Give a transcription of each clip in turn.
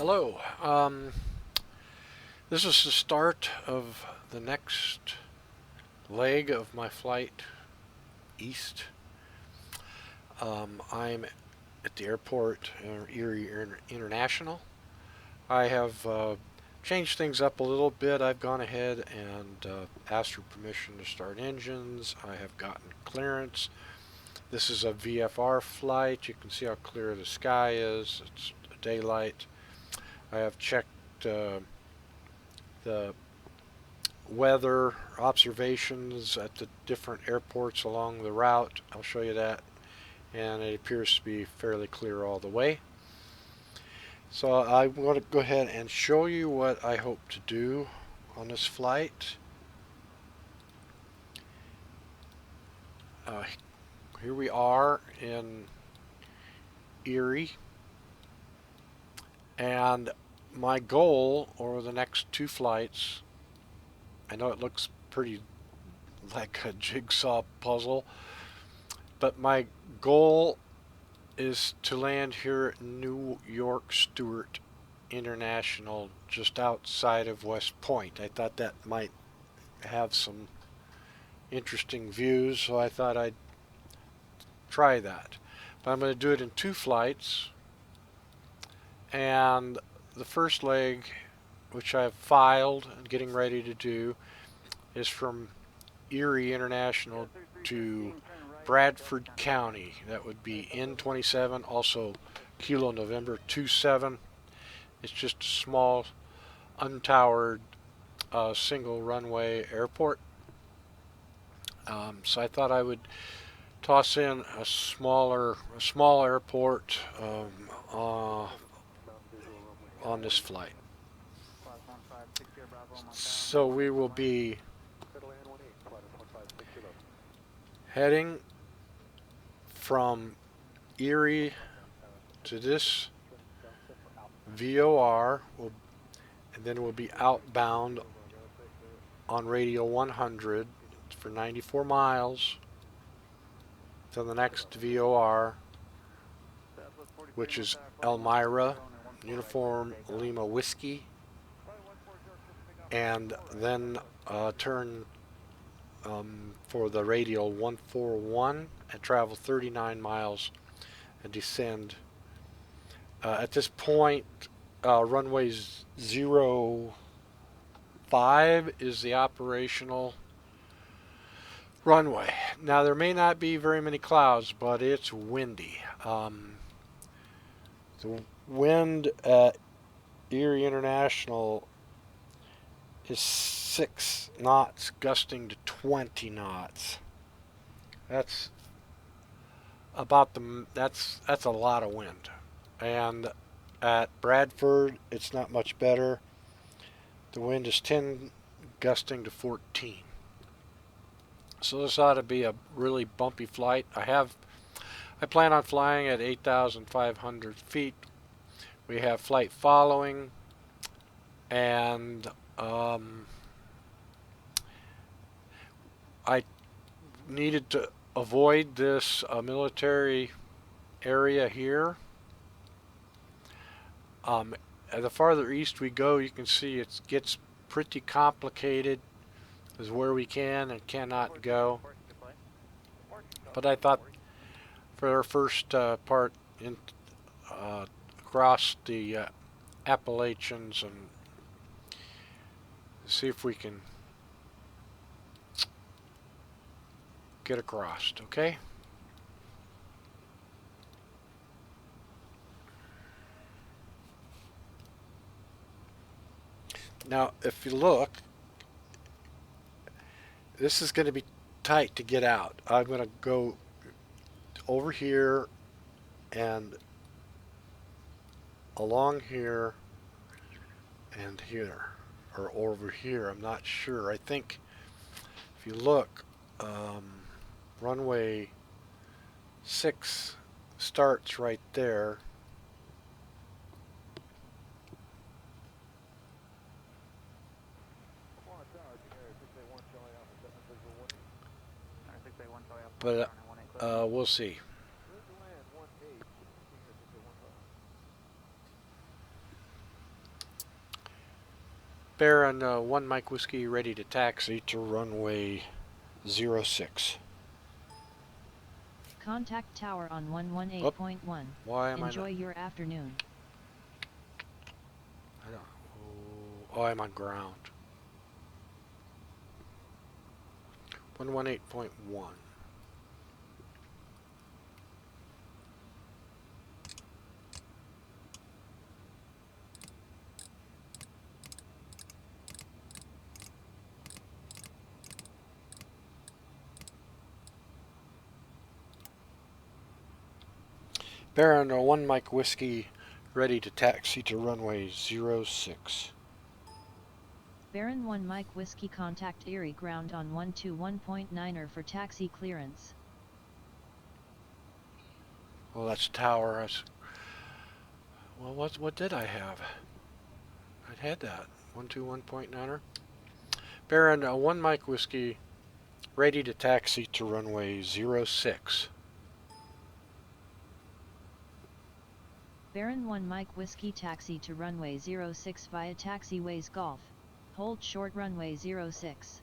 Hello. This is the start of the next leg of my flight east. I'm at the airport, Erie International. I have changed things up a little bit. I've gone ahead and asked for permission to start engines. I have gotten clearance. This is a VFR flight. You can see how clear the sky is. It's daylight. I have checked the weather observations at the different airports along the route. I'll show you that, and it appears to be fairly clear all the way. So I want to go ahead and show you what I hope to do on this flight. Here we are in Erie, and my goal over the next two flights, I know it looks pretty like a jigsaw puzzle, but my goal is to land here at New York Stewart International, just outside of West Point. I thought that might have some interesting views, so I thought I'd try that. But I'm going to do it in two flights, and the first leg, which I've filed and getting ready to do, is from Erie International to Bradford County. That would be N27, also Kilo November 27. It's just a small, untowered, single runway airport. So I thought I would toss in a small airport on this flight. So we will be heading from Erie to this VOR, and then we'll be outbound on radio 100 for 94 miles to the next VOR, which is Elmira, Uniform Lima Whiskey, and then turn for the radial 141 and travel 39 miles and descend. At this point, runway 05 is the operational runway. Now there may not be very many clouds, but it's windy. The wind at Erie International is 6 knots, gusting to 20 knots. That's a lot of wind. And at Bradford, it's not much better. The wind is 10, gusting to 14. So this ought to be a really bumpy flight. I plan on flying at 8,500 feet. We have flight following, and I needed to avoid this military area here. The farther east we go, you can see it gets pretty complicated as where we can and cannot go. But I thought for our first part in across the Appalachians, and see if we can get across, okay? Now, if you look, this is going to be tight to get out. I'm going to go over here and along here and here, or over here. I'm not sure. I think if you look, runway 6 starts right there. But we'll see. Baron 1 Mike Whiskey, ready to taxi to runway 06. Contact tower on 118.1. Why am Enjoy I not? your afternoon. I don't, oh, I'm on ground. 118.1. Baron 1 Mike Whiskey, ready to taxi to runway 06. Baron 1 Mike Whiskey, contact Erie ground on 121.9 for taxi clearance. Well, that's tower. Well, what did I have? I had that 121.9er. Baron 1 Mike Whiskey, ready to taxi to runway 06. Baron 1 Mike Whiskey, taxi to runway 06 via taxiways Golf. Hold short runway 06.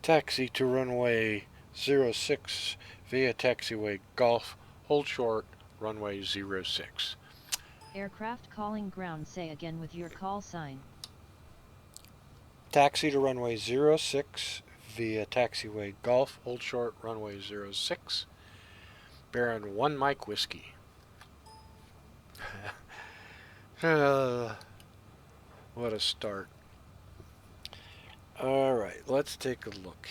Taxi to runway 06 via taxiway Golf. Hold short runway 06. Aircraft calling ground, say again with your call sign. Taxi to runway 06 via taxiway Golf. Hold short runway 06. Baron 1 Mike Whiskey. What a start. Alright, let's take a look.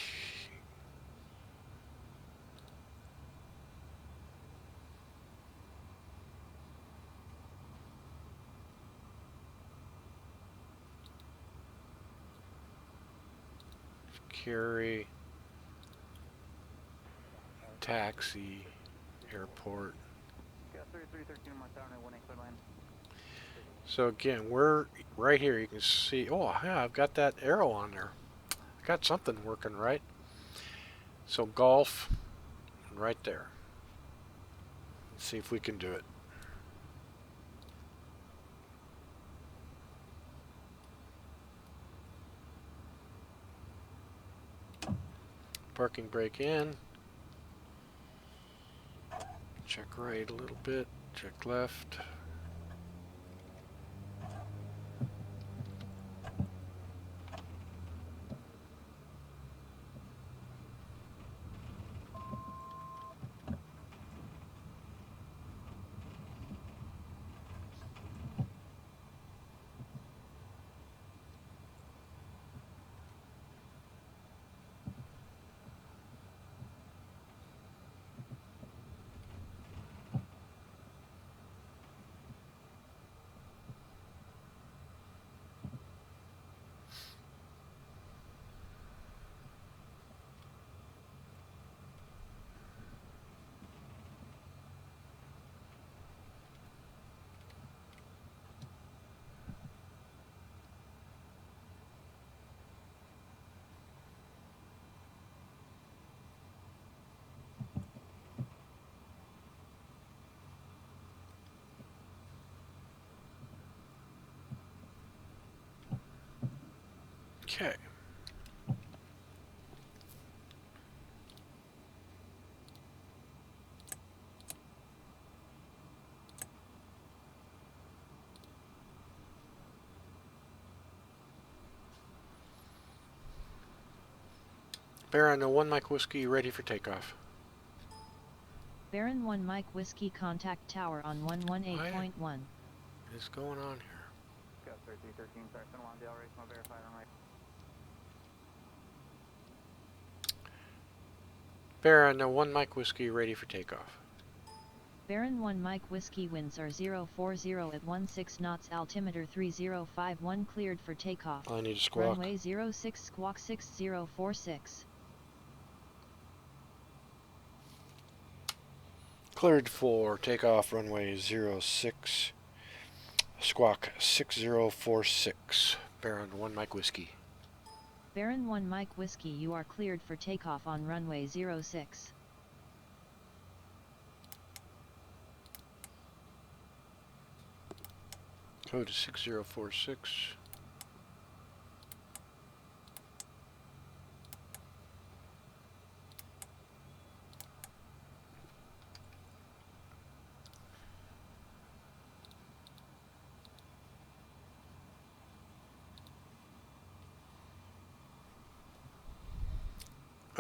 Carry, taxi, airport. So again, we're right here. You can see, oh yeah, I've got that arrow on there. I got something working right. So Golf, right there. Let's see if we can do it. Parking brake in. Check right a little bit. Check left. Okay. Baron 1 Mike Whiskey, ready for takeoff. Baron 1 Mike Whiskey, contact tower on 118.1. What is going on here? Baron 1 Mike Whiskey, ready for takeoff. Baron 1 Mike Whiskey, winds are 040 at 16 knots, altimeter 3051, cleared for takeoff. I need a squawk. Runway 06 squawk 6046. Cleared for takeoff, runway 06, squawk 6046. Baron 1 Mike Whiskey. Baron 1 Mike Whiskey, you are cleared for takeoff on runway 06. Code is 6046.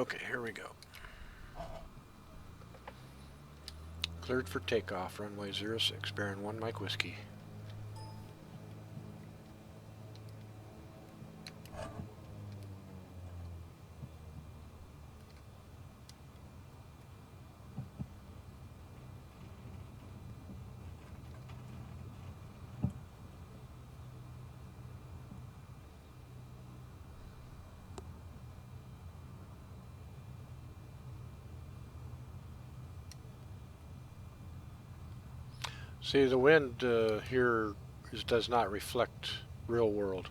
Okay, here we go. Cleared for takeoff, runway 06, bearing 1 Mike Whiskey. See, the wind here does not reflect real world.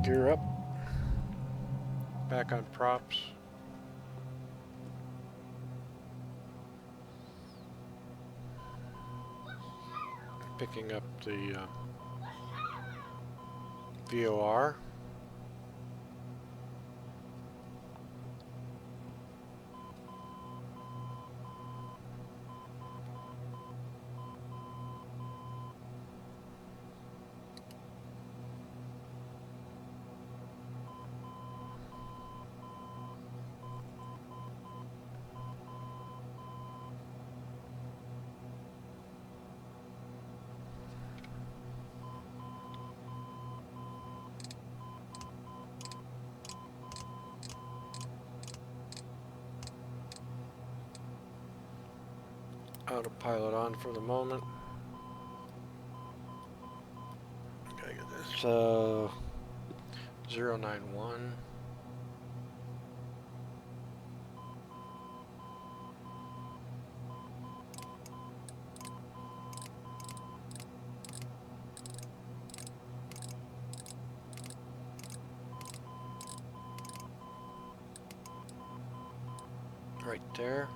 Gear up. Back on props. Picking up the VOR. Autopilot on for the moment. Gotta get this 091. Right there.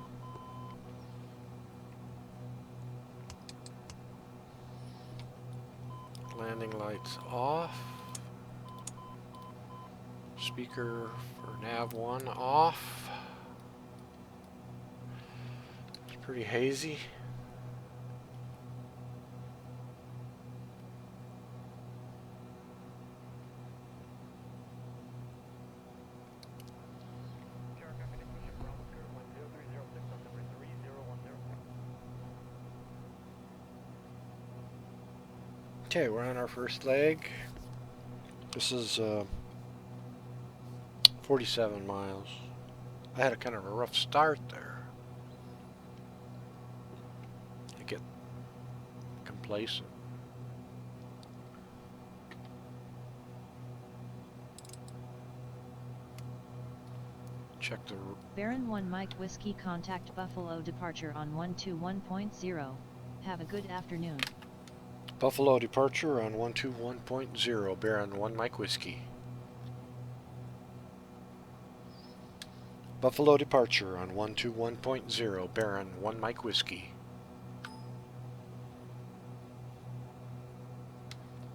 Landing lights off. Speaker for nav 1 off. It's pretty hazy. Okay, we're on our first leg. This is 47 miles. I had a kind of a rough start there. I get complacent. Check the... Baron 1 Mike Whiskey, contact Buffalo departure on 121.0. Have a good afternoon. Buffalo departure on 121.0, Baron 1 Mike Whiskey. Buffalo departure on 121.0, Baron 1 Mike Whiskey.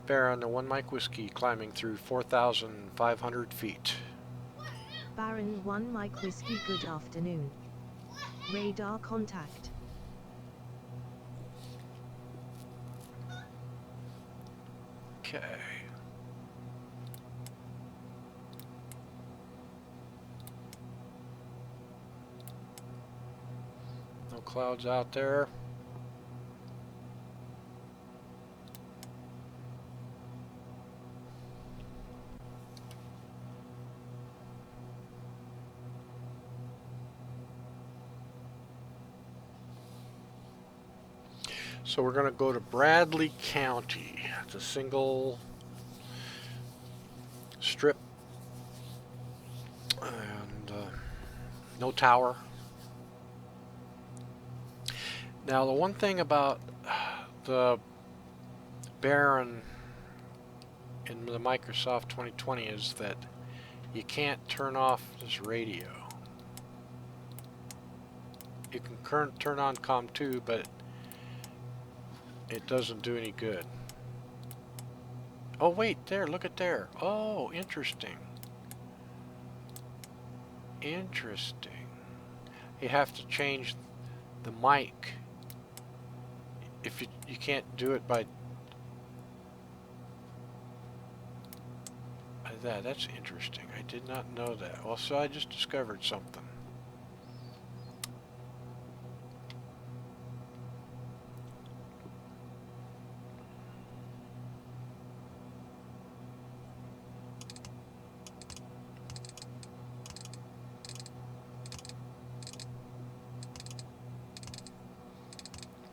Baron 1 Mike Whiskey climbing through 4,500 feet. Baron 1 Mike Whiskey, good afternoon. Radar contact. Okay. No clouds out there. So we're going to go to Bradley County. It's a single strip and no tower. Now the one thing about the Baron in the Microsoft 2020 is that you can't turn off this radio. You can turn on COM 2, but it doesn't do any good. Oh wait, there, look at there. Oh, interesting. Interesting. You have to change the mic. If you can't do it by that. That's interesting. I did not know that. Well, so I just discovered something.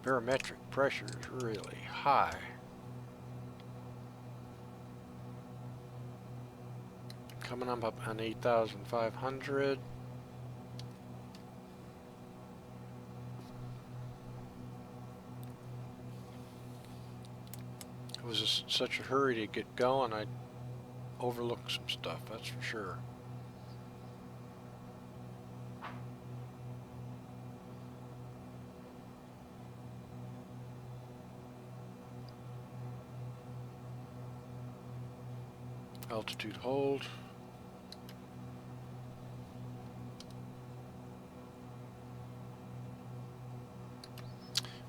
Barometric pressure is really high. Coming up on 8,500. It was just such a hurry to get going, I overlooked some stuff, that's for sure. Altitude hold.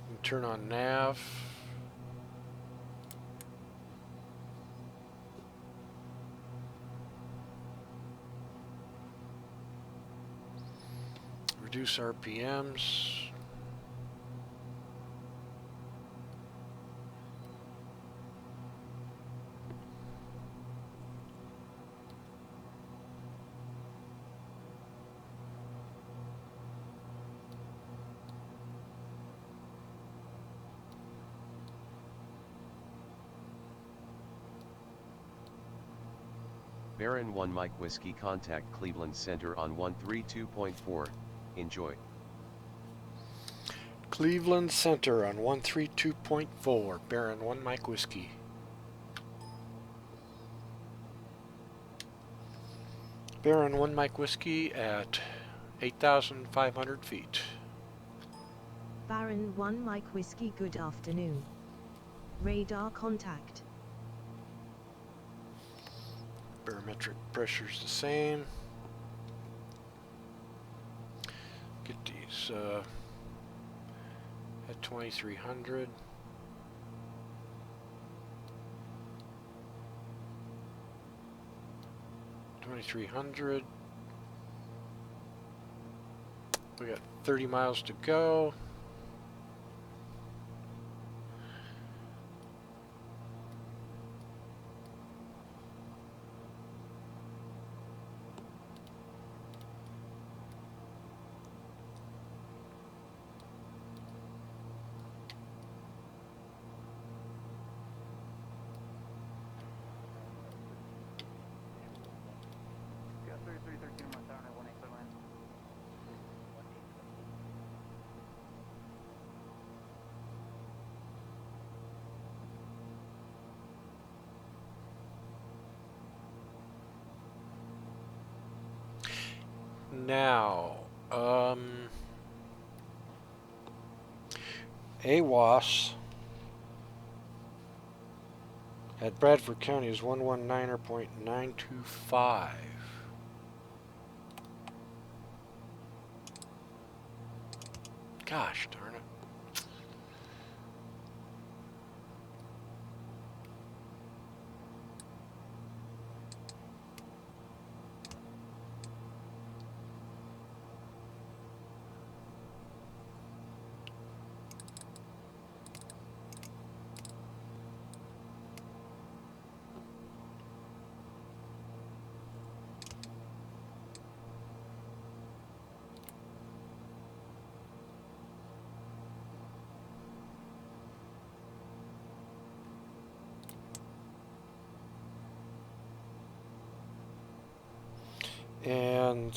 And turn on nav. Reduce RPMs. Baron 1 Mike Whiskey, contact Cleveland Center on 132.4, enjoy. Cleveland Center on 132.4, Baron 1 Mike Whiskey. Baron 1 Mike Whiskey at 8,500 feet. Baron 1 Mike Whiskey, good afternoon. Radar contact. Barometric pressure's the same. Get these at 2,300. We got 30 miles to go. Now, AWAS at Bradford County is 119.925. Gosh darn it. And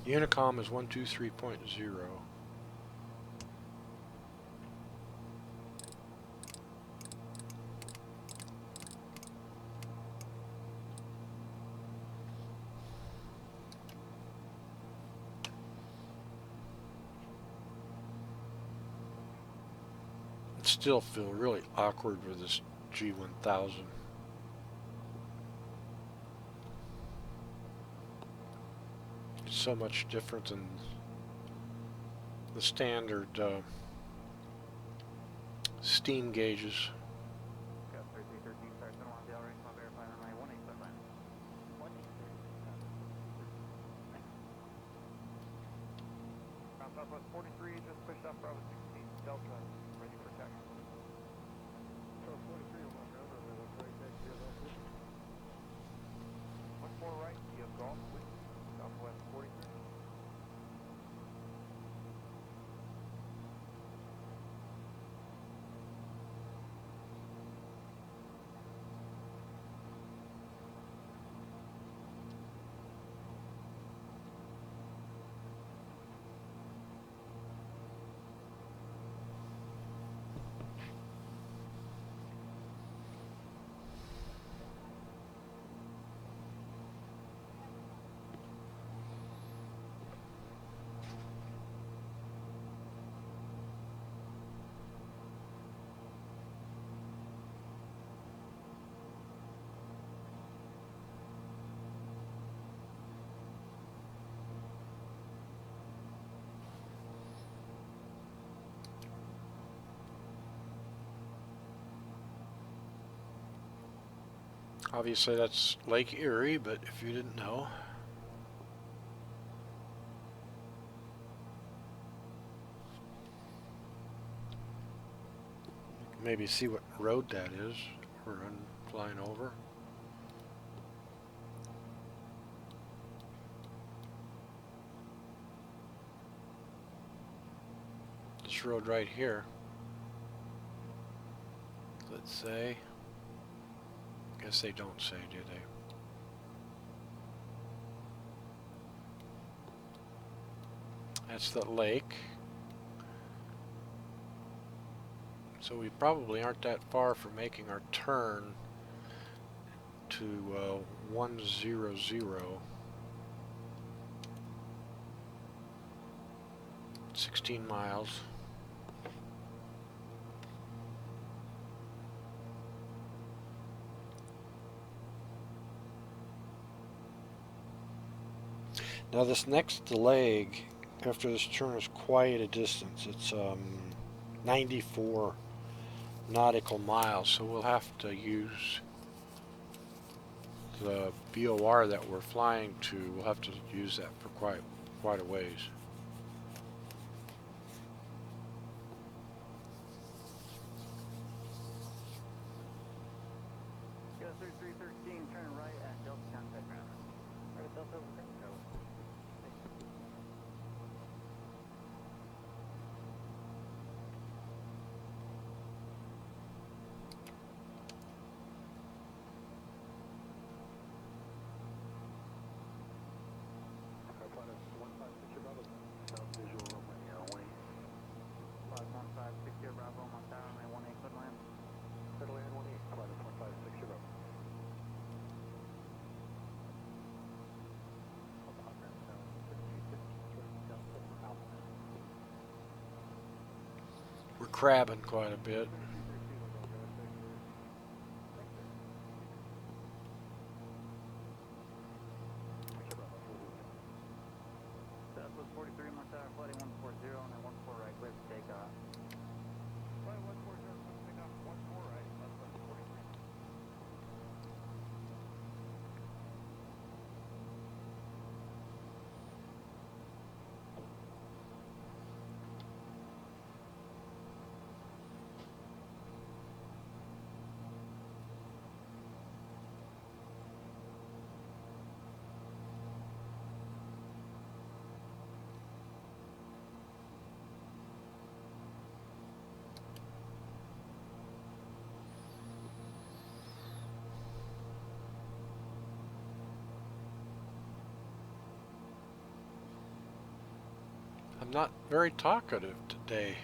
Unicom is 123.0. still feel really awkward with this G1000. It's so much different than the standard steam gauges. Got 3313, start center line, Del Rey, small verify runway 18 clear line. 18. Ground Southwest 43, just pushed off Bravo 16, Delta, ready for taxi. So 43 on my ground, runway 18, taxi, Delta. 14 right, you have golf, Southwest 43. Obviously that's Lake Erie, but if you didn't know. Maybe see what road that is we're flying over. This road right here, let's say. Guess they don't say, do they? That's the lake. So we probably aren't that far from making our turn to 100. 16 miles. Now this next leg after this turn is quite a distance. It's 94 nautical miles, so we'll have to use the VOR that we're flying to. We'll have to use that for quite a ways. Go 3313, turn right at Delta contact ground. Right at Delta, go. Flight 1560 Bravo, Montana, runway 18, clear land. Clear land 18, flight 1560 Bravo. We're crabbing quite a bit. Southwest 43, Montana, flight 140, and then 14 right, clear for takeoff. Flight 140, clear for takeoff, 14 right, Southwest 43. I'm not very talkative today.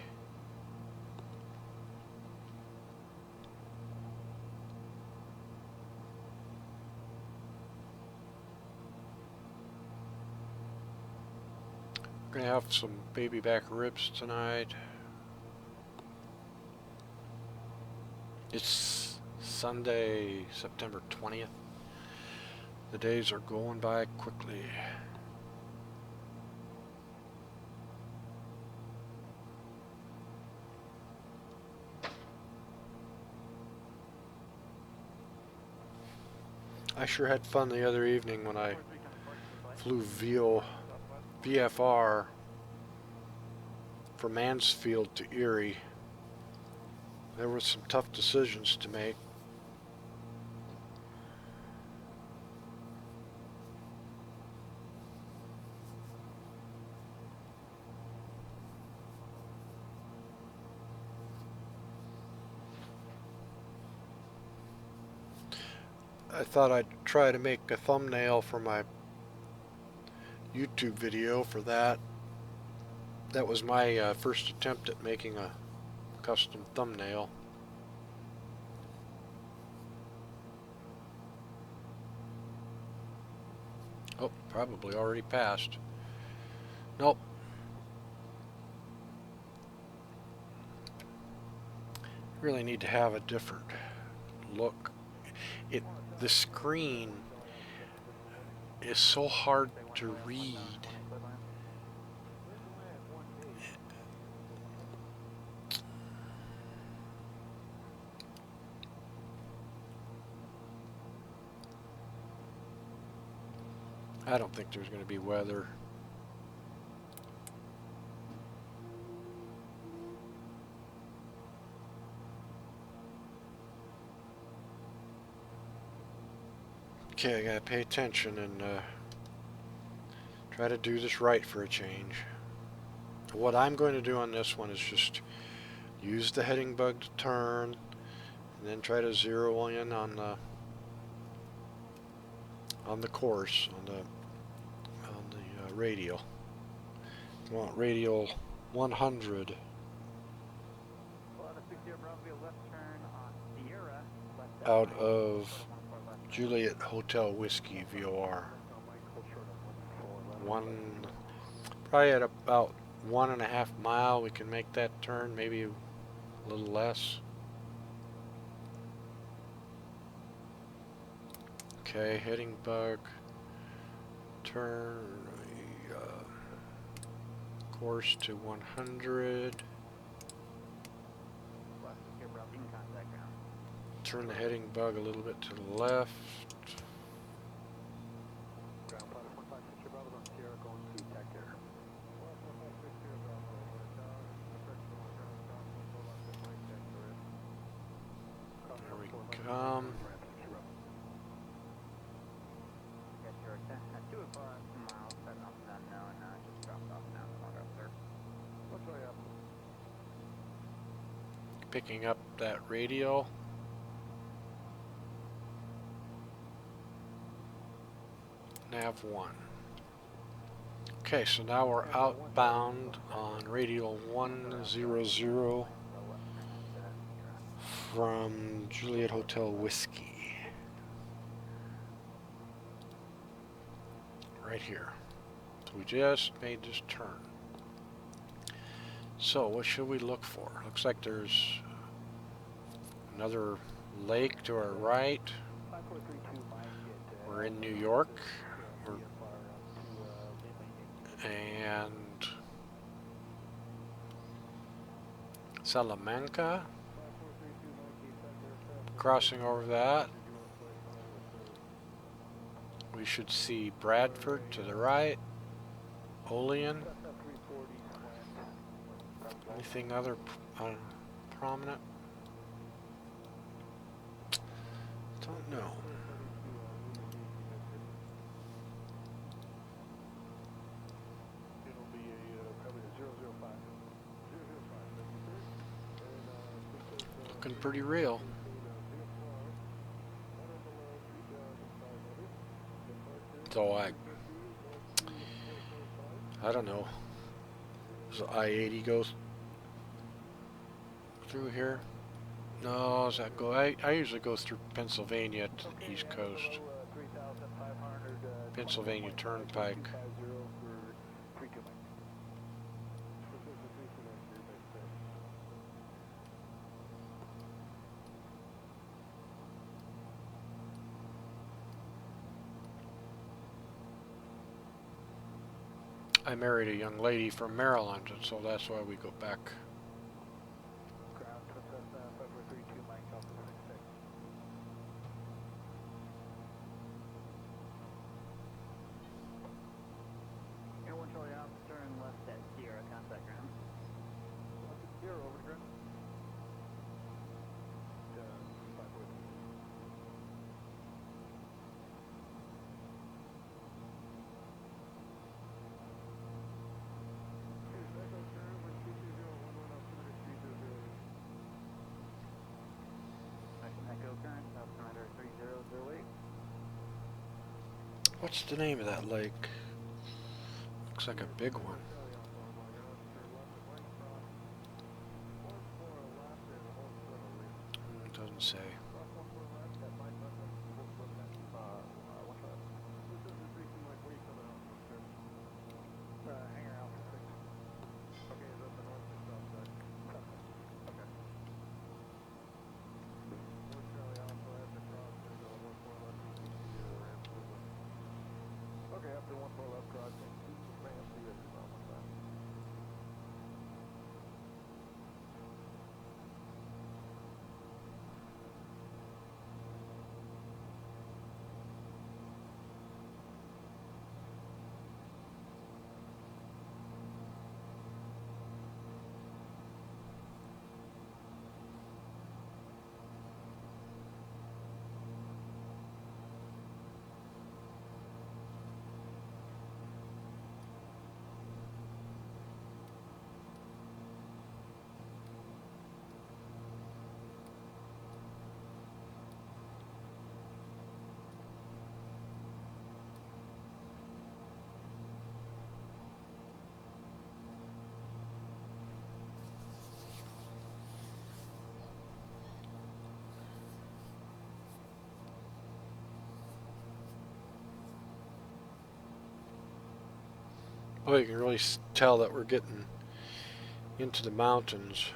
We're gonna have some baby back ribs tonight. It's Sunday, September 20th. The days are going by quickly. I sure had fun the other evening when I flew VFR from Mansfield to Erie. There were some tough decisions to make. I thought I'd try to make a thumbnail for my YouTube video for that. That was my first attempt at making a custom thumbnail. Oh, probably already passed. Nope. Really need to have a different look. The screen is so hard to read. I don't think there's going to be weather. Okay, I gotta pay attention and try to do this right for a change. What I'm going to do on this one is just use the heading bug to turn, and then try to zero in on the course on the radial. I want radial 100. Out of Juliet Hotel Whiskey VOR. Probably at about 1.5 miles we can make that turn, maybe a little less. Okay, heading bug, turn course to 100. Turn the heading bug a little bit to the left. There we come. Picking up that radial. Nav 1. Okay, so now we're outbound on radial 100 from Juliet Hotel Whiskey. Right here. So we just made this turn. So what should we look for? Looks like there's another lake to our right. We're in New York. And Salamanca. Crossing over that, we should see Bradford to the right. Olean. Anything other prominent? Don't know. Looking pretty real. So I don't know. Does I-80 goes through here? No, does that go? I usually go through Pennsylvania to the East Coast. Pennsylvania Turnpike. I married a young lady from Maryland, and so that's why we go back. Ground, Princess, February 32, Mike, Alpha 66. Air 1 Charlie Alpha, turn left at Sierra, contact ground. Left at Sierra, over to ground. 5 with. Echo current, altimeter 3008. What's the name of that lake? Looks like a big one. It doesn't say. Hangar Alpha 6. Okay, is that the north or south side? Okay. North Charlie Alpha after crossing, 14 left, ramp to the. Okay, after 14 left crossing, ramp to the on one side. Oh, you can really tell that we're getting into the mountains.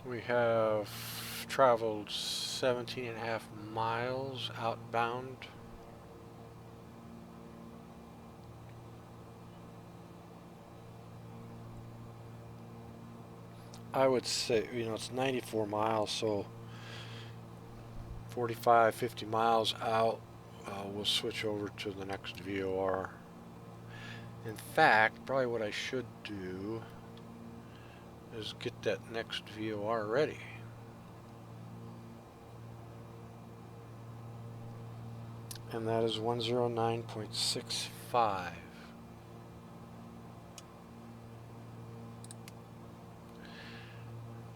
We have traveled 17.5 miles outbound. I would say, it's 94 miles, so 45, 50 miles out, we'll switch over to the next VOR. In fact, probably what I should do is get that next VOR ready. And that is 109.65.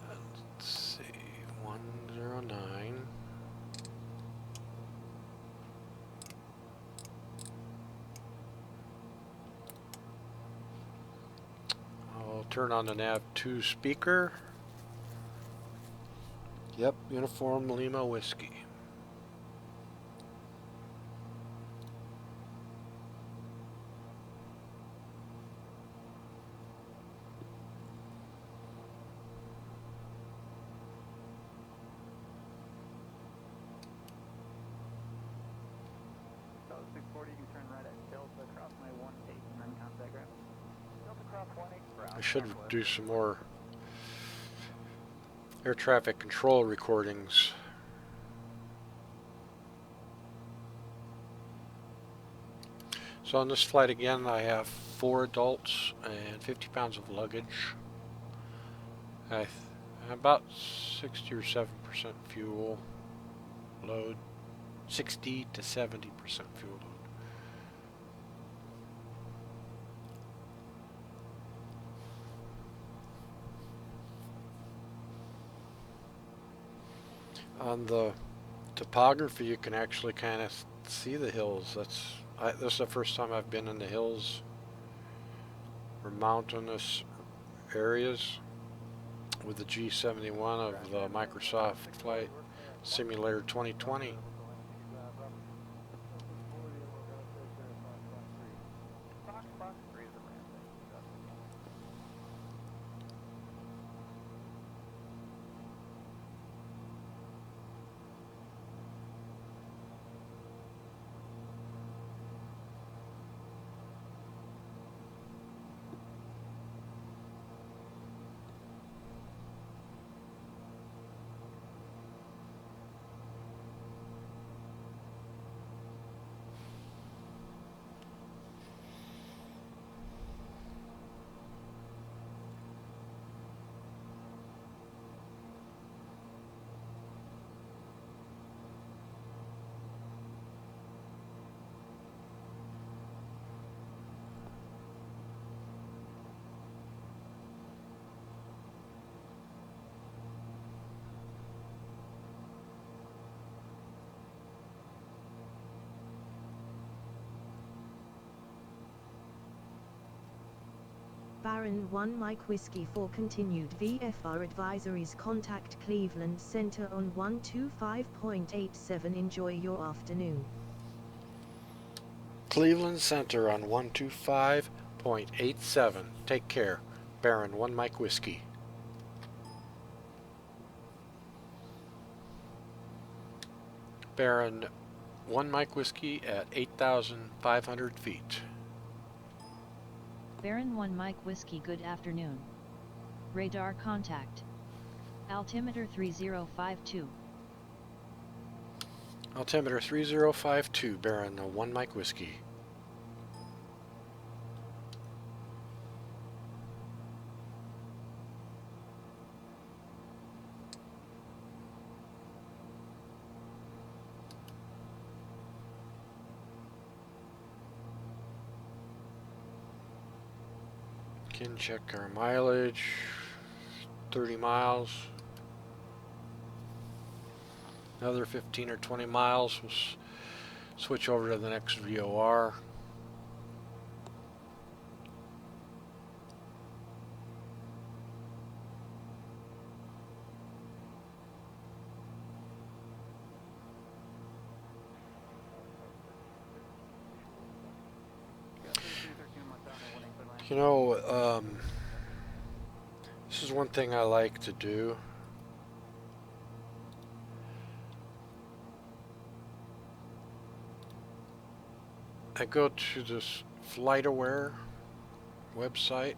Let's see, 109. I'll turn on the nav2 speaker. Yep, Uniform Lima Whiskey. South 640, you can turn right at Delta, cross my 18 and then contact ground. Delta cross 18, ground. I should do some more air traffic control recordings. So So on this flight again, I have 4 adults and 50 pounds of luggage. About 60 or 7% fuel load. 60 to 70% fuel load. On the topography, you can actually kind of see the hills. This is the first time I've been in the hills or mountainous areas with the G71 of the Microsoft Flight Simulator 2020. Baron 1 Mike Whiskey for continued VFR advisories. Contact Cleveland Center on 125.87. Enjoy your afternoon. Cleveland Center on 125.87. Take care. Baron 1 Mike Whiskey. Baron 1 Mike Whiskey at 8,500 feet. Baron 1 Mike Whiskey, good afternoon. Radar contact. Altimeter 3052. Altimeter 3052, Baron 1 Mike Whiskey. Can check our mileage, 30 miles. Another 15 or 20 miles, we'll switch over to the next VOR. You know, this is one thing I like to do. I go to this FlightAware website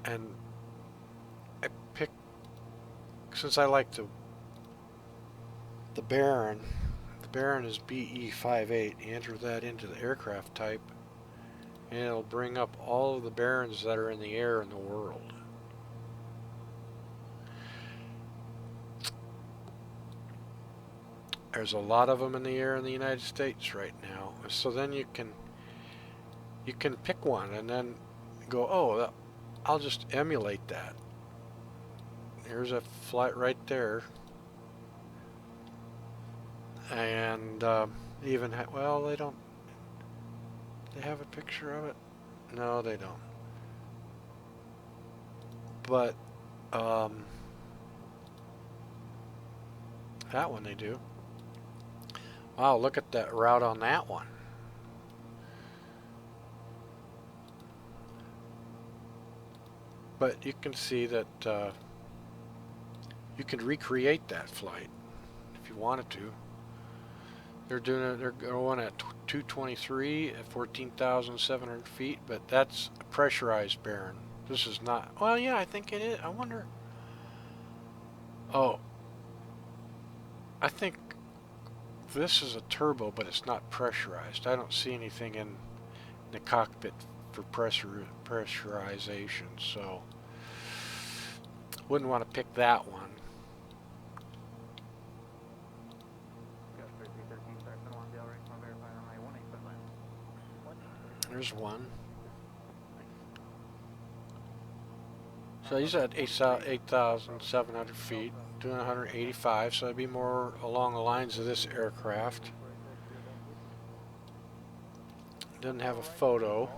and I pick, since I like the Baron is BE58. You enter that into the aircraft type and it'll bring up all of the Barons that are in the air in the world. There's a lot of them in the air in the United States right now. So then you can pick one and then go, oh, I'll just emulate that. Here's a flight right there. And even, well, they don't, they have a picture of it? No, they don't. But that one they do. Wow, look at that route on that one. But you can see that you can recreate that flight if you wanted to. They're going at 223 at 14,700 feet, but that's a pressurized Baron. This is not. Well, yeah, I think it is. I wonder. Oh, I think this is a turbo, but it's not pressurized. I don't see anything in the cockpit for pressurization, so wouldn't want to pick that one. Got 3313, sorry, been one deal, right? Want to verify on my 18 foot line. There's one. So he's at 8,700 feet, doing 185, so it'd be more along the lines of this aircraft. Doesn't have a photo,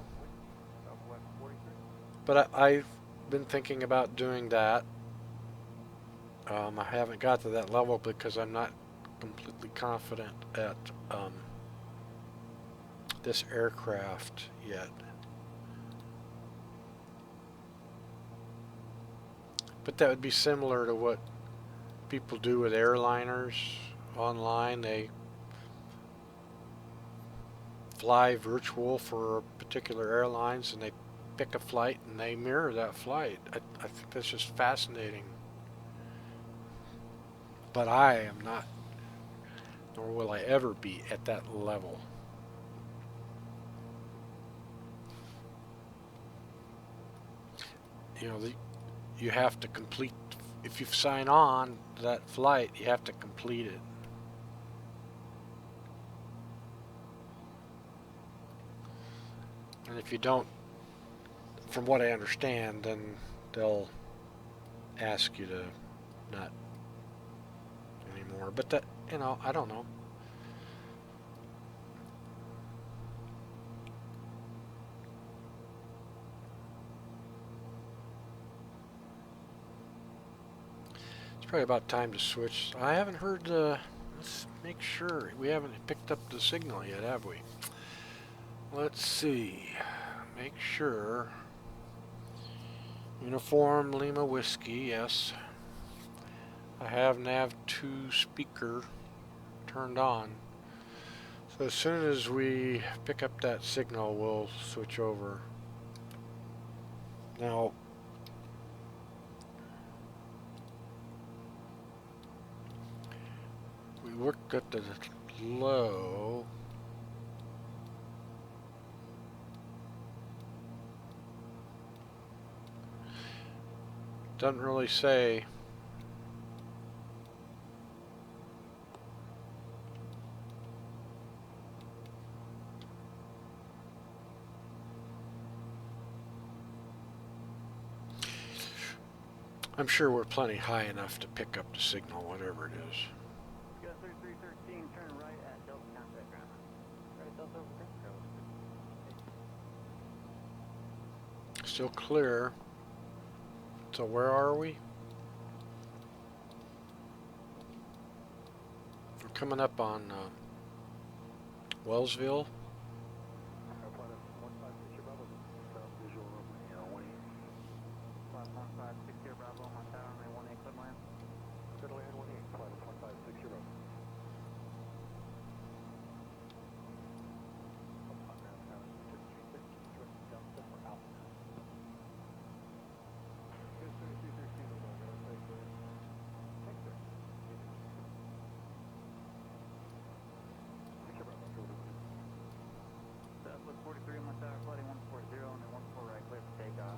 but I've been thinking about doing that. I haven't got to that level because I'm not completely confident at this aircraft yet. But that would be similar to what people do with airliners online. They fly virtual for particular airlines and they pick a flight and they mirror that flight. I think that's just fascinating. But I am not, nor will I ever be at that level. You know, you have to complete, if you sign on to that flight, you have to complete it. And if you don't, from what I understand, then they'll ask you to not anymore. But that, you know, I don't know. It's probably about time to switch. I haven't heard, let's make sure. We haven't picked up the signal yet, have we? Let's see. Make sure. Uniform Lima Whiskey, yes. I have nav2 speaker turned on. So as soon as we pick up that signal, we'll switch over. Now, we looked at the low. Doesn't really say. I'm sure we're plenty high enough to pick up the signal, whatever it is. Got 3313, turn right at Delta contact ground. Right, Delta over there. Still clear. So where are we? We're coming up on Wellsville. Flight 1560 Bravo, my tower on my 18 foot line. Good away at 18, flight 1560 Bravo. Southwest 43, my tower, flight 140 and then 14 right, clear for takeoff.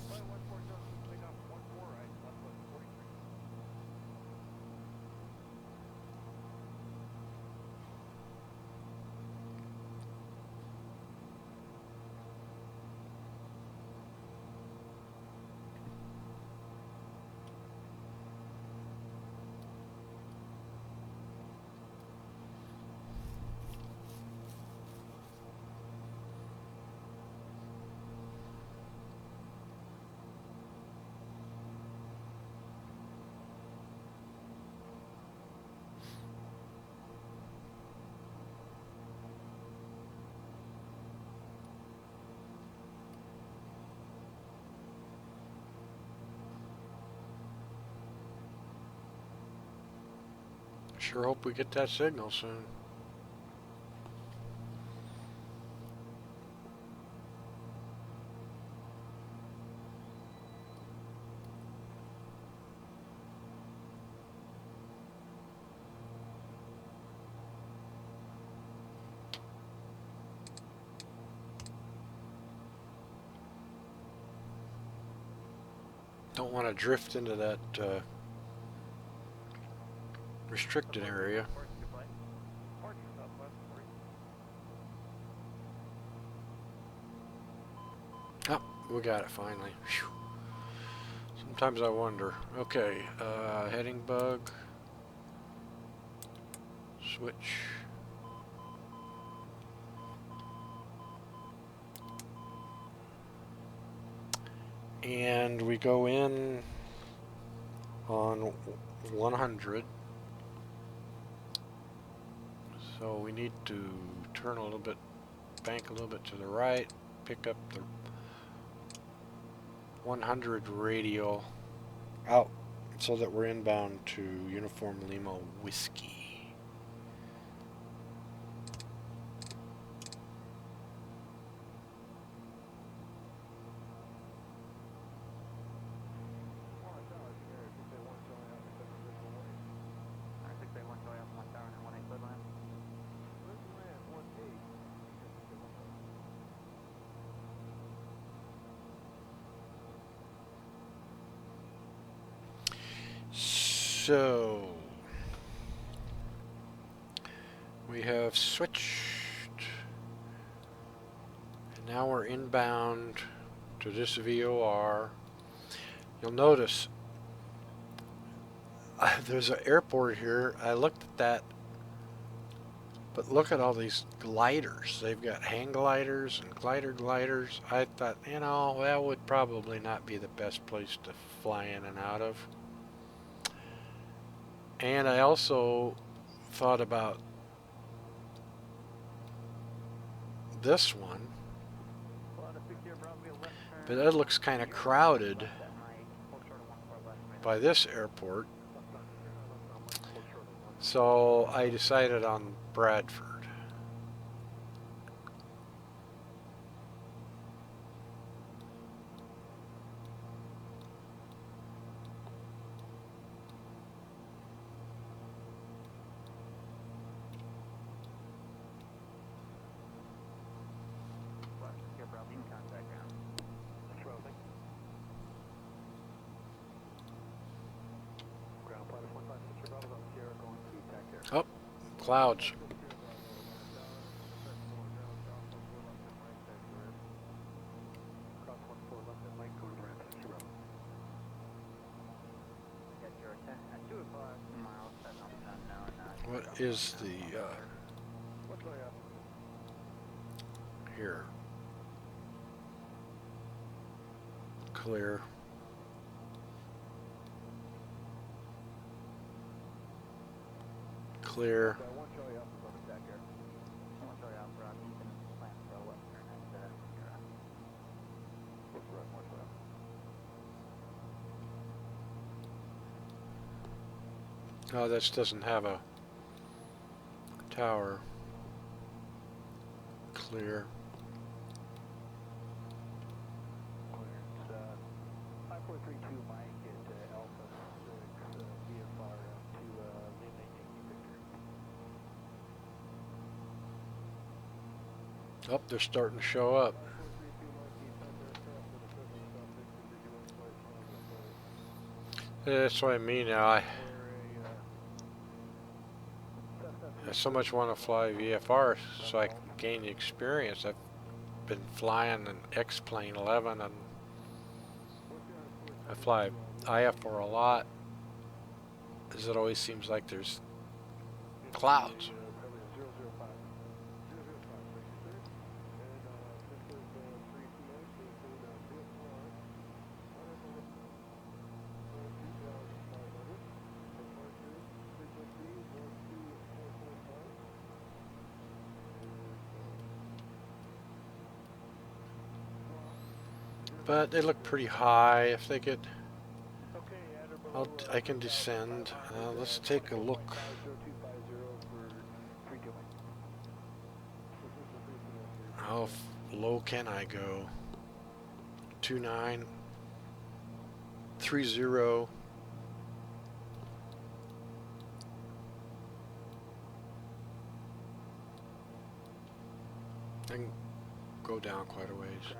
Flight 140, takeoff 14 right, Southwest 43. Sure hope we get that signal soon. Don't want to drift into that restricted area. Oh, we got it finally. Whew. Sometimes I wonder. Okay, heading bug. Switch. And we go in on 100. So we need to turn a little bit, bank a little bit to the right, pick up the 100 radial out so that we're inbound to Uniform Lima Whiskey. So we have switched, and now we're inbound to this VOR. You'll notice there's an airport here. I looked at that, but look at all these gliders. They've got hang gliders and gliders. I thought, you know, that would probably not be the best place to fly in and out of. And I also thought about this one, but that looks kind of crowded by this airport. So I decided on Bradford. Oh, clouds. What is the here? Clear. Clear. Oh, this doesn't have a tower. Clear. Oh, they're starting to show up. That's what I mean now. I so much want to fly VFR so I can gain the experience. I've been flying an X-Plane 11 and I fly IFR a lot, as it always seems like there's clouds. But they look pretty high. If they get, I can descend. Let's take a look. How low can I go? 2930. I can go down quite a ways.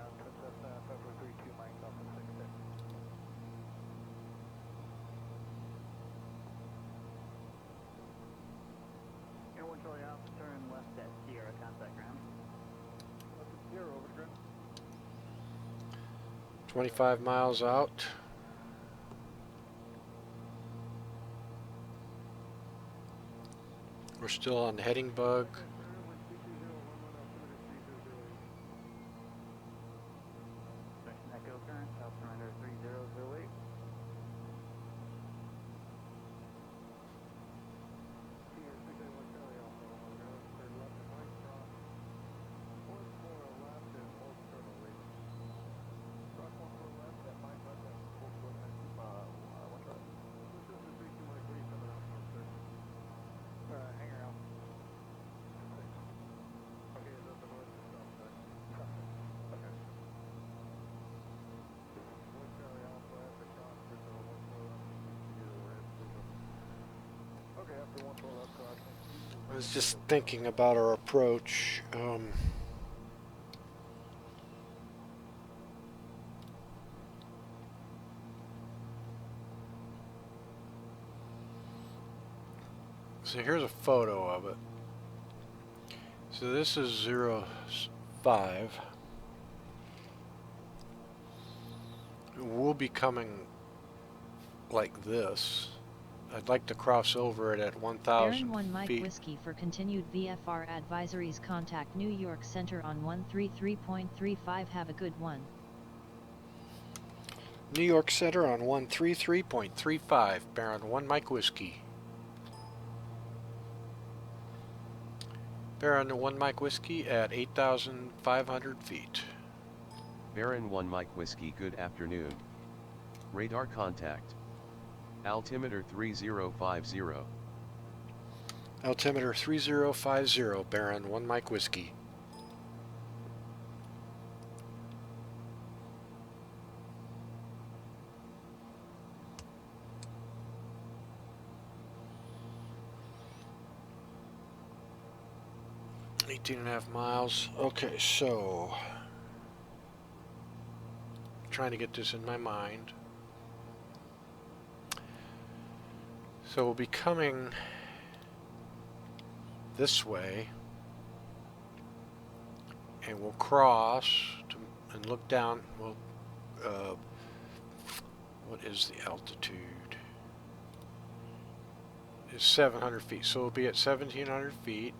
25 miles out. We're still on the heading bug. Section Echo current, altimeter 3008. Hang around. Okay, is that the north or south side? Okay. One Charlie Alpha at the crossbridge on 1 4 left. Okay, after 1 4 left crossing. I was just thinking about our approach. So here's a photo of it. So this is 05. We'll be coming like this. I'd like to cross over it at 1,000 Aaron 1 Mike feet. Whiskey for continued VFR advisories. Contact New York Center on 133.35. Have a good one. New York Center on 133.35. Baron 1 Mike Whiskey. Baron 1 Mike Whiskey at 8,500 feet. Baron 1 Mike Whiskey, good afternoon. Radar contact. Altimeter 3050. Altimeter 3050, Baron 1 Mike Whiskey. Eighteen and a half miles. Okay, so trying to get this in my mind. So we'll be coming this way, and we'll cross and look down. We'll, what is the altitude? It's 700 feet, so we'll be at 1,700 feet.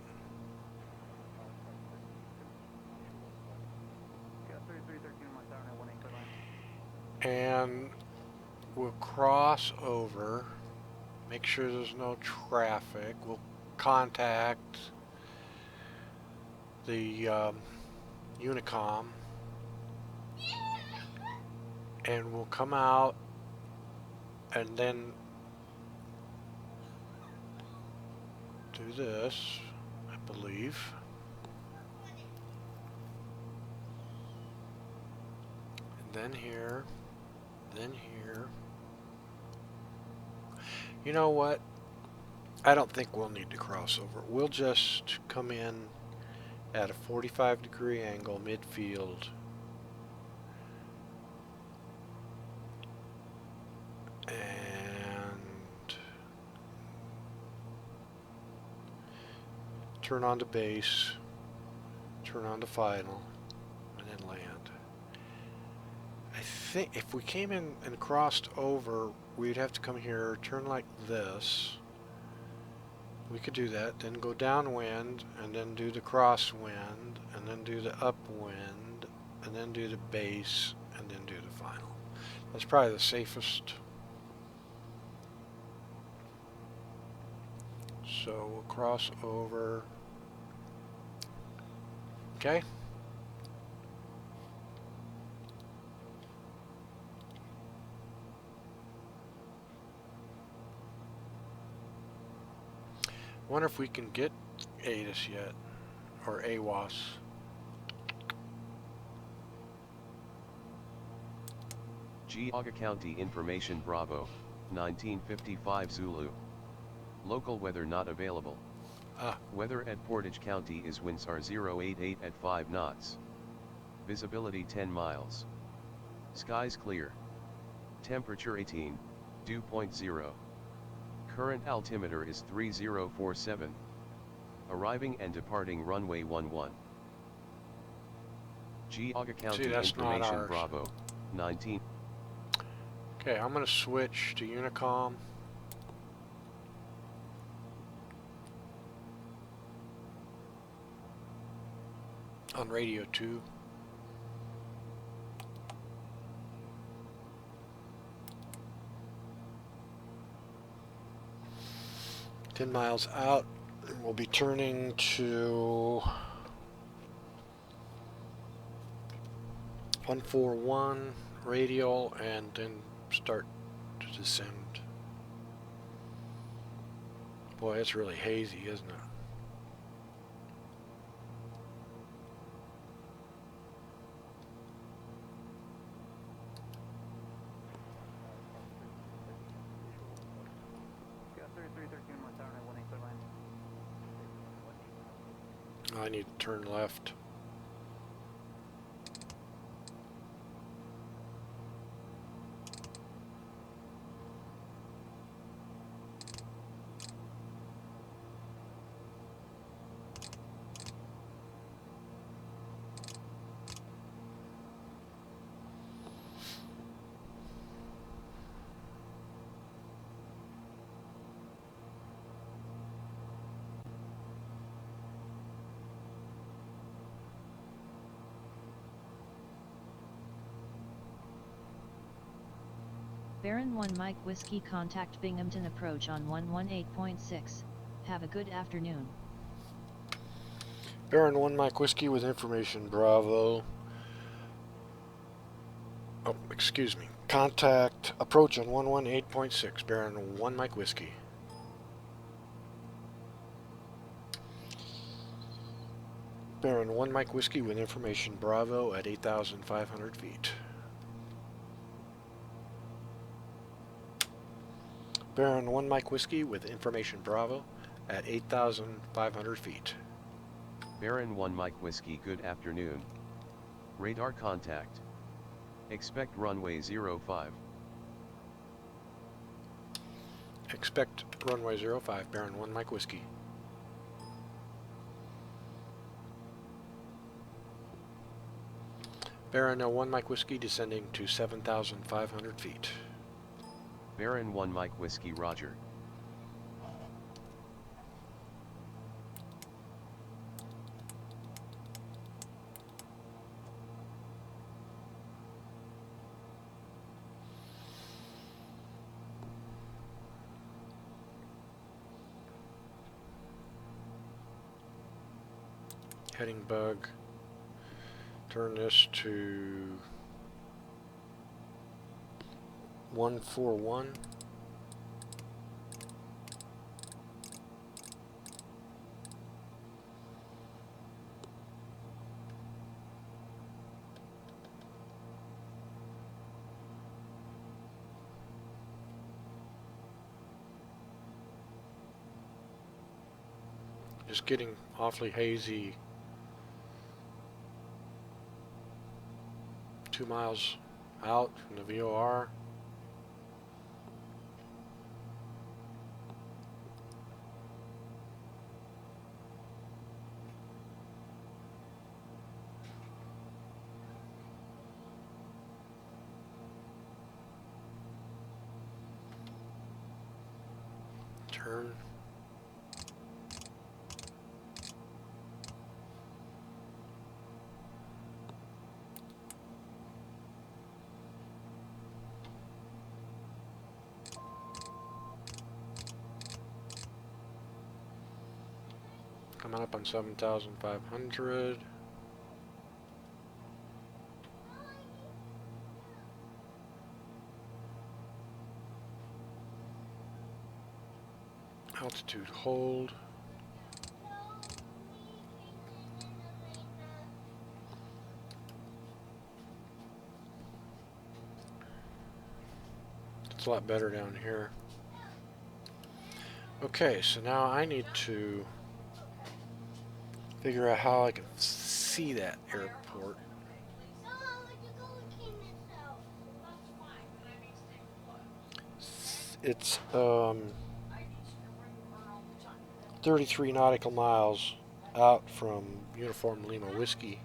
Yeah, 3313 West Avenue, 18 clear line. And we'll cross over, make sure there's no traffic. We'll contact the Unicom, and we'll come out and then do this, I believe. And then here, then here. You know what? I don't think we'll need to cross over. We'll just come in at a 45-degree angle midfield. And turn on to base, turn on to final, and then land. I think if we came in and crossed over, we'd have to come here, turn like this. We could do that, then go downwind, and then do the crosswind, and then do the upwind, and then do the base, and then do the final. That's probably the safest. So we'll cross over. Okay. Wonder if we can get ATIS yet, or AWAS. Geauga County Information Bravo, 1955 Zulu. Local weather not available. Weather at Portage County is winds are 088 at 5 knots. Visibility 10 miles. Skies clear. Temperature 18, dew point 0. Current altimeter is 3047. Arriving and departing runway 11. Geauga County that's not Information ours. Bravo, 19. Okay, I'm going to switch to Unicom. On radio 2. Ten miles out, and we'll be turning to 141 radial and then start to descend. Boy, it's really hazy, isn't it? Got 3313 more tower, 18 clear line. I need to turn left. Baron 1 Mike Whiskey, contact Binghamton approach on 118.6. Have a good afternoon. Baron 1 Mike Whiskey with information Bravo. Oh, excuse me. Contact approach on 118.6. Baron 1 Mike Whiskey. Baron 1 Mike Whiskey with information Bravo at 8,500 feet. Baron 1 Mike Whiskey with information Bravo at 8,500 feet. Baron 1 Mike Whiskey, good afternoon. Radar contact. Expect runway 05. Expect runway 05, Baron 1 Mike Whiskey. Baron 1 Mike Whiskey descending to 7,500 feet. Baron 1 Mike Whiskey, roger. Heading bug. Turn this to 141. Just getting awfully hazy. 2 miles out from the VOR. Turn. Coming up on 7,500. Altitude hold. It's a lot better down here. Okay, so now I need to figure out how I can see that airport. It's 33 nautical miles out from Uniform Lima Whiskey.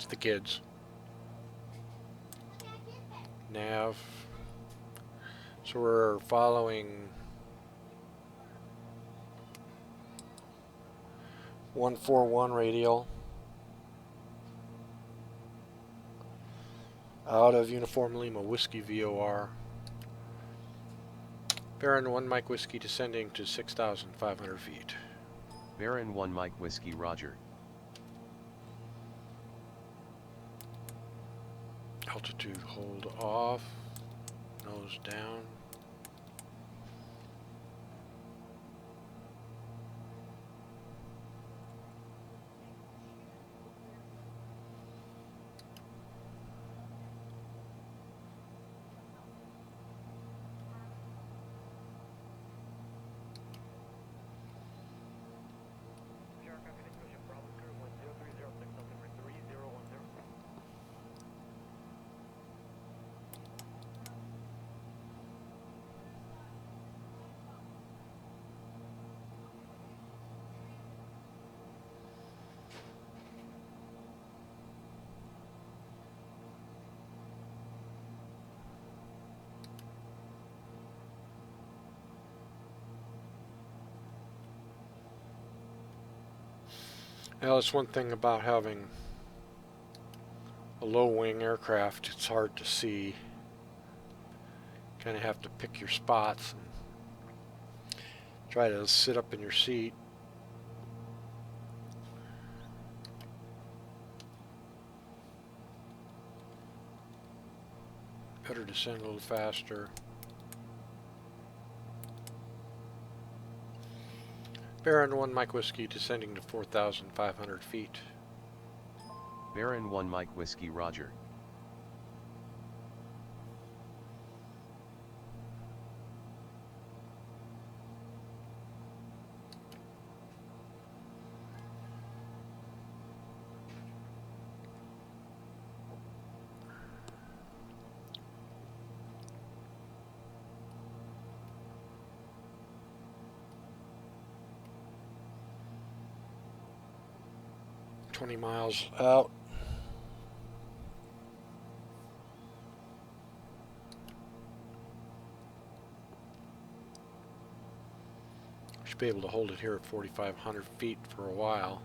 It's the kids. Nav. So we're following 141 radial out of Uniform Lima Whiskey VOR. Baron 1 Mike Whiskey descending to 6,500 feet. Baron 1 Mike Whiskey Roger. Altitude hold off. Nose down. Now, that's one thing about having a low wing aircraft, it's hard to see. Kind of have to pick your spots and try to sit up in your seat. Better descend a little faster. Baron 1 Mike Whiskey descending to 4,500 feet. Baron 1 Mike Whiskey Roger. Miles out. Should be able to hold it here at 4,500 feet for a while.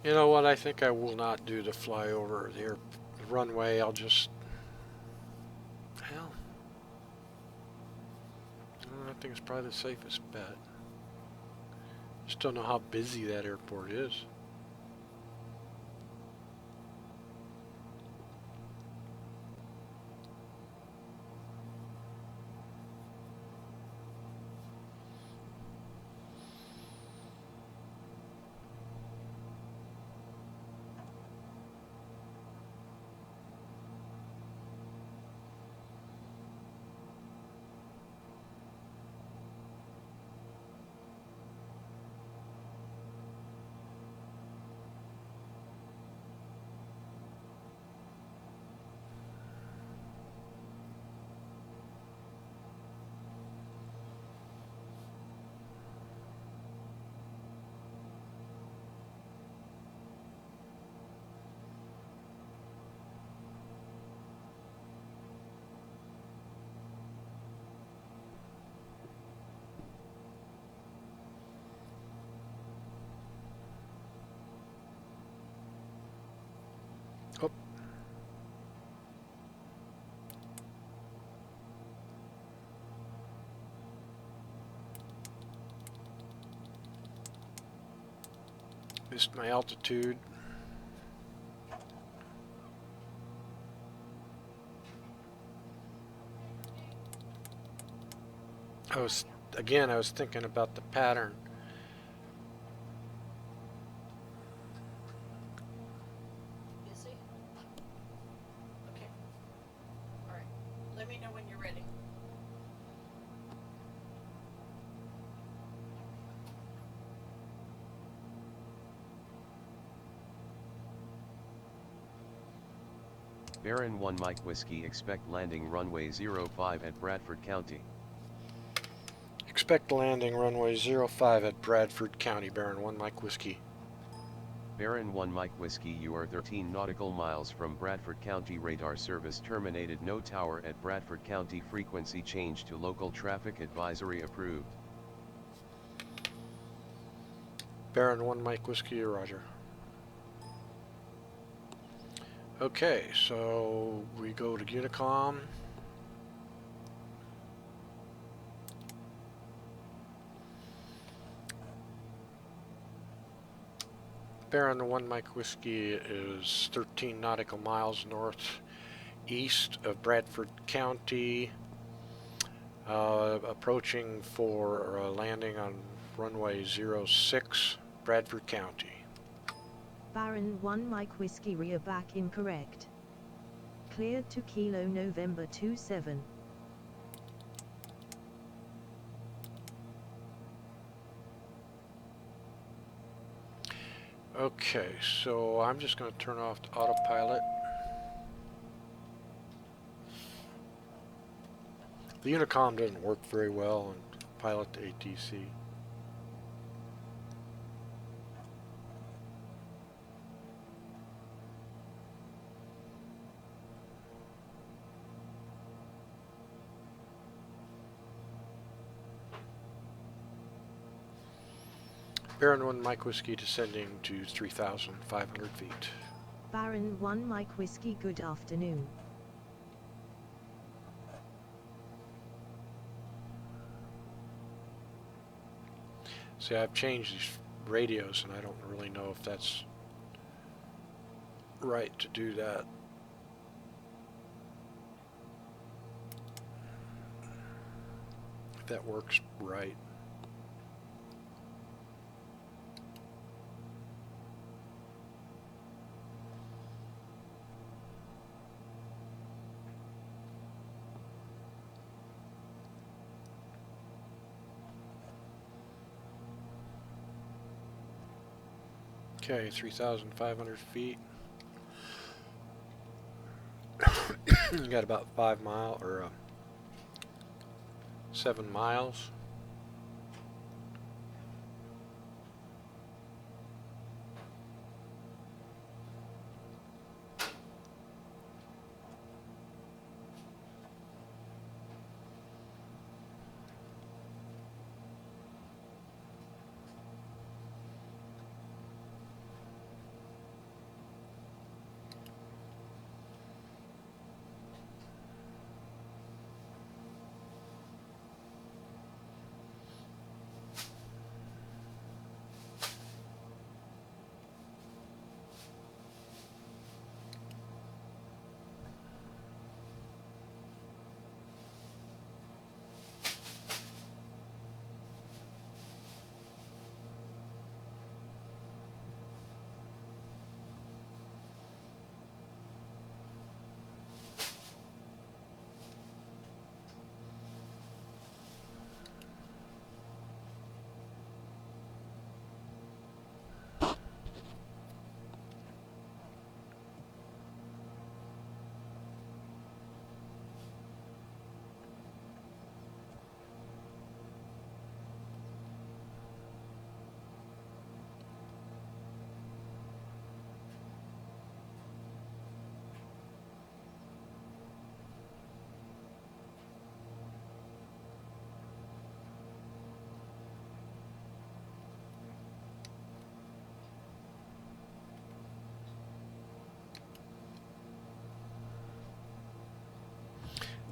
You know what? I think I will not do the flyover the runway. I'll just, hell, I think it's probably the safest bet. Just don't know how busy that airport is. Missed my altitude. I was thinking about the pattern. Busy? Okay. All right. Let me know when you're ready. Baron 1 Mike Whiskey, expect landing runway 05 at Bradford County. Expect landing runway 05 at Bradford County, Baron 1 Mike Whiskey. Baron 1 Mike Whiskey, you are 13 nautical miles from Bradford County. Radar service terminated. No tower at Bradford County. Frequency change to local traffic advisory approved. Baron 1 Mike Whiskey, roger. Okay, so we go to Unicom. Baron 1 Mike Whiskey is 13 nautical miles northeast of Bradford County, approaching for landing on runway 06, Bradford County. Baron 1 Mike Whiskey, rear back incorrect. Cleared to Kilo November 27. Okay, so I'm just going to turn off the autopilot. The Unicom doesn't work very well on pilot to ATC. Baron 1 Mike Whiskey descending to 3,500 feet. Baron 1 Mike Whiskey, good afternoon. See, I've changed these radios and I don't really know if that's right to do that. If that works right. Okay, 3,500 feet. You got about 5 miles or 7 miles.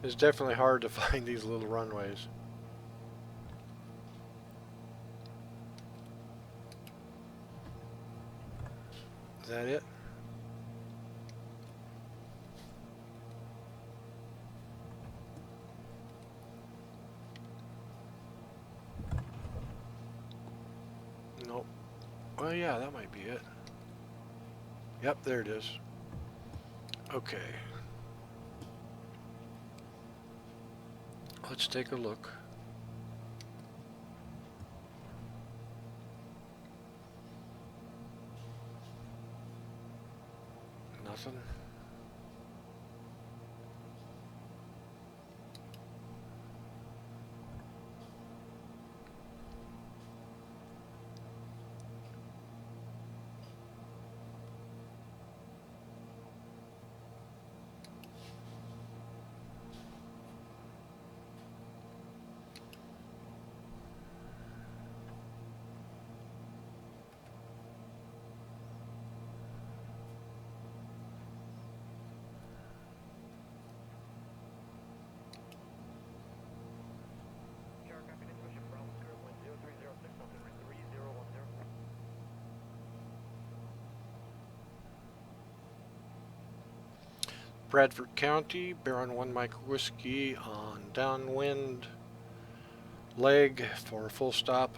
It's definitely hard to find these little runways. that it? Nope. Well, yeah, that might be it. Yep, there it is. Okay. Let's take a look. Nothing. Bradford County, Baron 1 Mike Whiskey on downwind leg for full stop,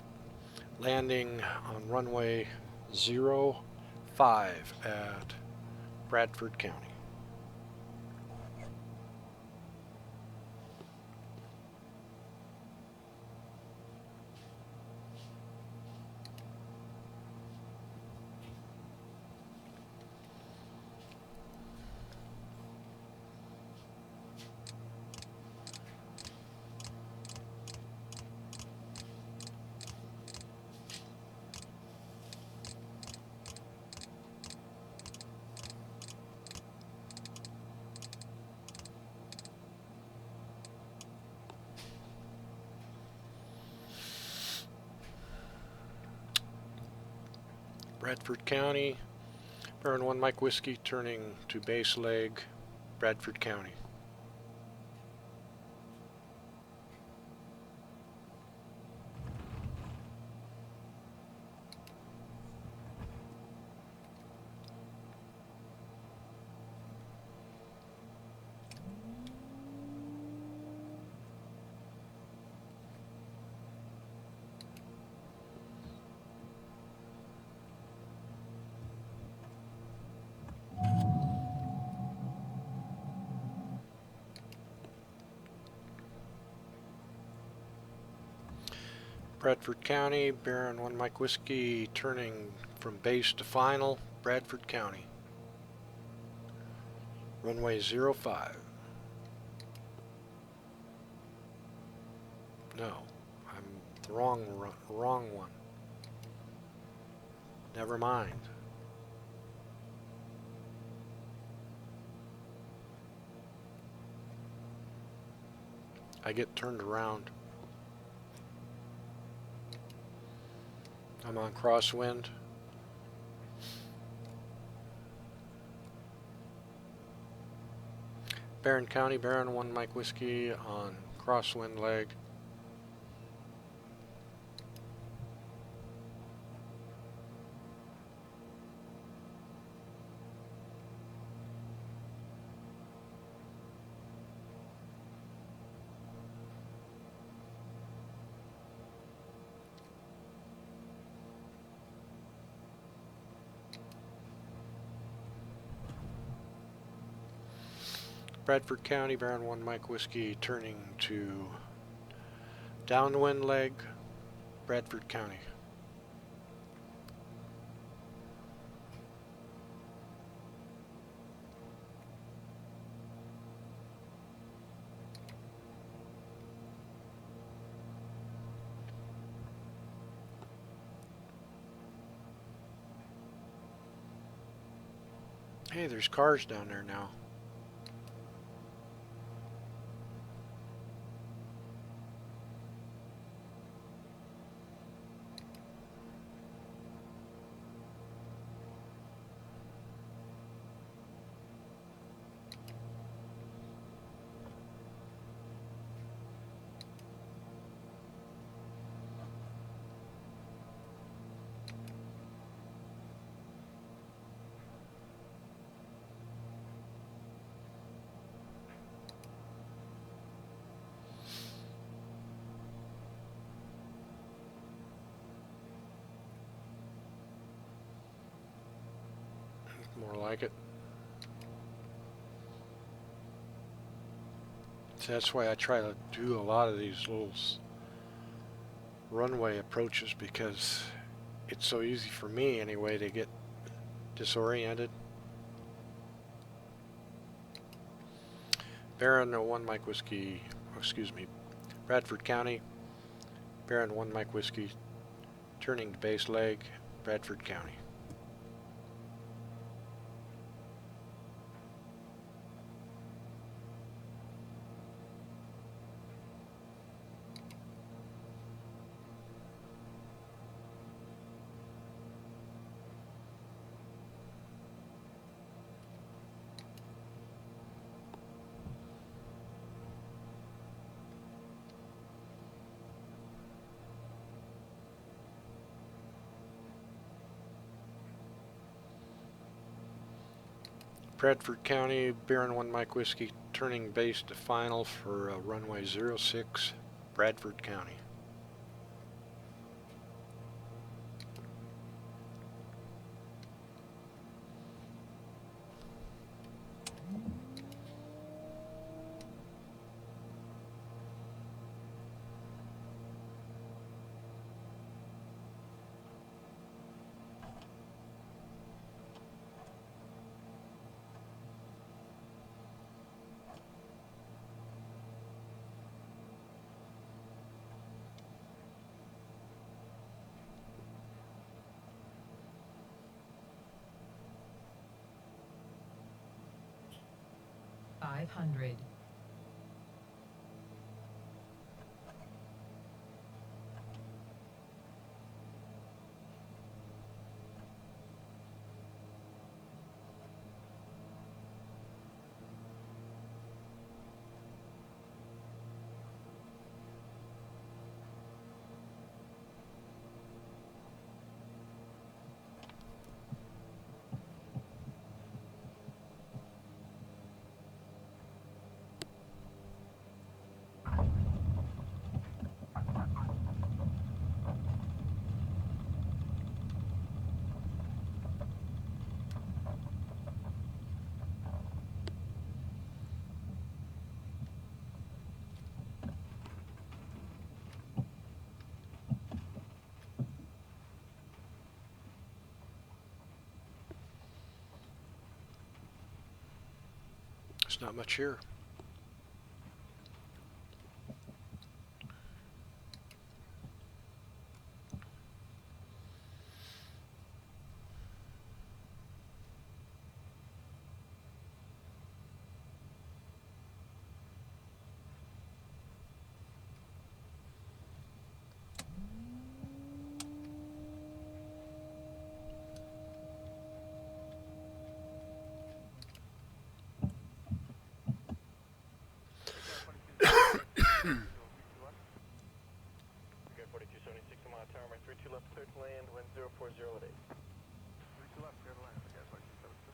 landing on runway 05 at Bradford County. Bradford County, Baron 1 Mike Whiskey turning to base leg, Bradford County. Bradford County, Baron 1 Mike Whiskey turning from base to final, Bradford County. Runway 05. No, I'm the wrong one. Never mind. I get turned around. I'm on crosswind. Barron County, Baron 1 Mike Whiskey on crosswind leg. Bradford County, Baron 1 Mike Whiskey turning to downwind leg, Bradford County. Hey, there's cars down there now. like it. So that's why I try to do a lot of these little runway approaches, because it's so easy for me anyway to get disoriented. Baron 1 Mike Whiskey, excuse me, Bradford County, Baron 1 Mike Whiskey, turning to base leg, Bradford County. Bradford County, Baron 1 Mike Whiskey, turning base to final for runway 06, Bradford County. $500. There's not much here. Okay, 4276, I'm on tower, my 32 left, clear to land, wind 040 at 8. 32 left, clear to land, okay, 4276.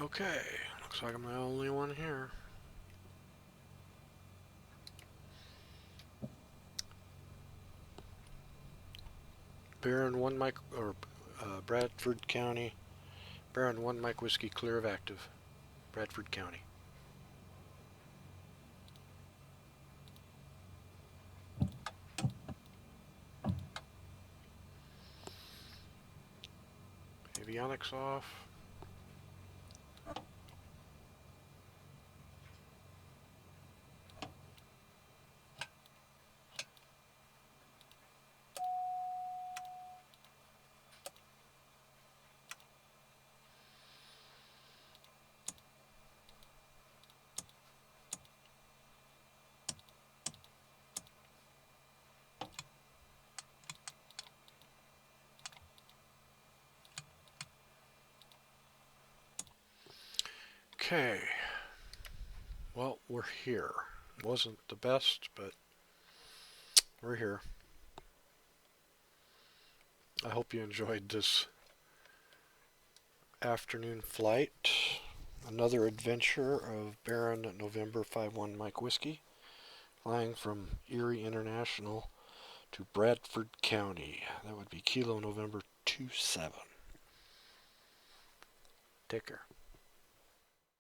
Okay, looks like I'm the only one here. Baron 1 Mike, or Bradford County, Baron 1 Mike Whiskey, clear of active, Bradford County. Avionics off. Okay, well, we're here. Wasn't the best, but we're here. I hope you enjoyed this afternoon flight. Another adventure of Baron November 51 Mike Whiskey, flying from Erie International to Bradford County. That would be Kilo November 27. Take care.